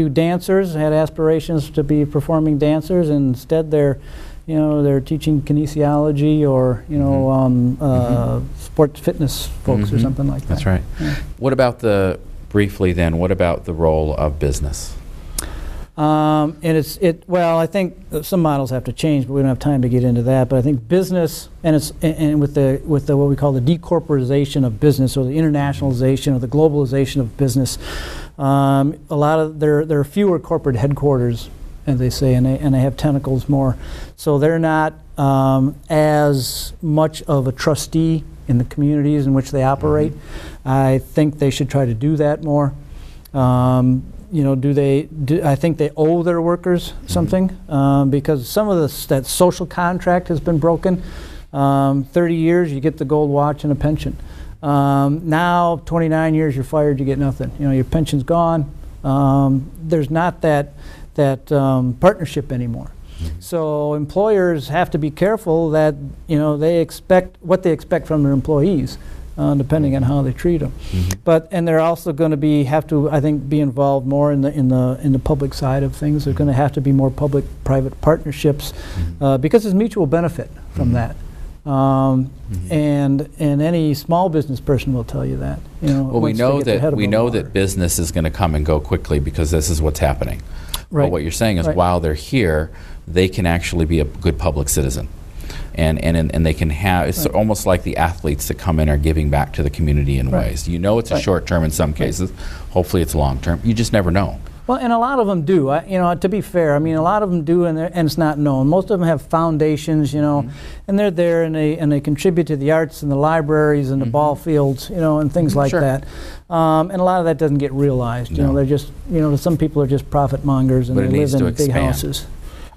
dancers had aspirations to be performing dancers, and instead they're teaching kinesiology or sports fitness folks or something like that. That's right. What about briefly then, what about the role of business? Well, I think some models have to change, but we don't have time to get into that. But I think business, and with the what we call the decorporatization of business, or the internationalization or the globalization of business, a lot of there are fewer corporate headquarters, as they say, and they have tentacles more, so they're not as much of a trustee in the communities in which they operate. I think they should try to do that more. I think they owe their workers something, because some of that social contract has been broken. 30 years, you get the gold watch and a pension. Now, 29 years, you're fired, you get nothing. Your pension's gone. There's not that partnership anymore. So employers have to be careful that they expect what they expect from their employees, depending on how they treat them. And they're also going to have to, I think, be involved more in the public side of things. There's going to have to be more public-private partnerships because there's mutual benefit from that. And any small business person will tell you that. Well, we know that business is going to come and go quickly because this is what's happening. Right. But what you're saying is, while they're here, they can actually be a good public citizen, and they can have. It's almost like the athletes that come in are giving back to the community in ways. It's a short term in some cases. Hopefully, it's long term. You just never know. Well, and a lot of them do. To be fair, I mean, a lot of them do, and it's not known. Most of them have foundations, and they're there, and they contribute to the arts and the libraries and the ball fields, and things like that. And a lot of that doesn't get realized. They're just, some people are just profit mongers, and they live in big houses.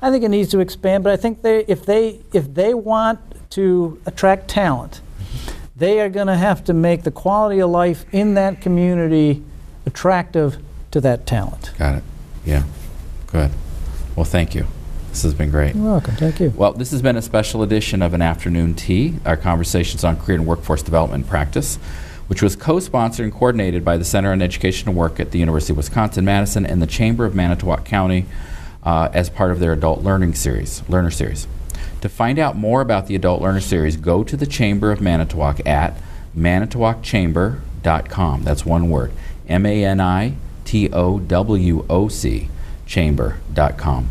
I think it needs to expand, but I think if they want to attract talent, they are going to have to make the quality of life in that community attractive to that talent. Got it. Yeah. Good. Well, thank you. This has been great. You're welcome. Thank you. Well, this has been a special edition of An Afternoon Tea, our conversations on career and workforce development practice, which was co-sponsored and coordinated by the Center on Education and Work at the University of Wisconsin-Madison and the Chamber of Manitowoc County as part of their Adult Learner Series. To find out more about the Adult Learner Series, go to the Chamber of Manitowoc at manitowocchamber.com. That's one word. MANITOWOC chamber.com.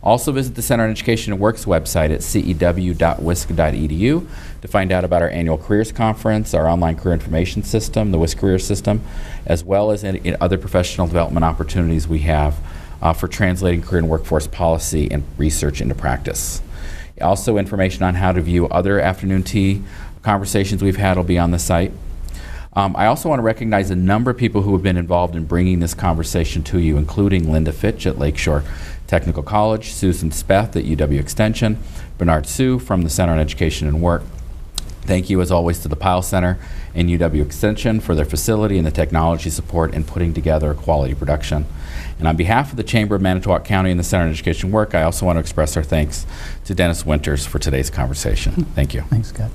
Also visit the Center on Education and Work's website at cew.wisc.edu to find out about our annual careers conference, our online career information system, the WISC Career System, as well as any other professional development opportunities we have for translating career and workforce policy and research into practice. Also, information on how to view other afternoon tea conversations we've had will be on the site. I also want to recognize a number of people who have been involved in bringing this conversation to you, including Linda Fitch at Lakeshore Technical College, Susan Speth at UW Extension, Bernard Sue from the Center on Education and Work. Thank you, as always, to the Pyle Center and UW Extension for their facility and the technology support in putting together a quality production. And on behalf of the Chamber of Manitowoc County and the Center on Education and Work, I also want to express our thanks to Dennis Winters for today's conversation. Thank you. Thanks, Scott.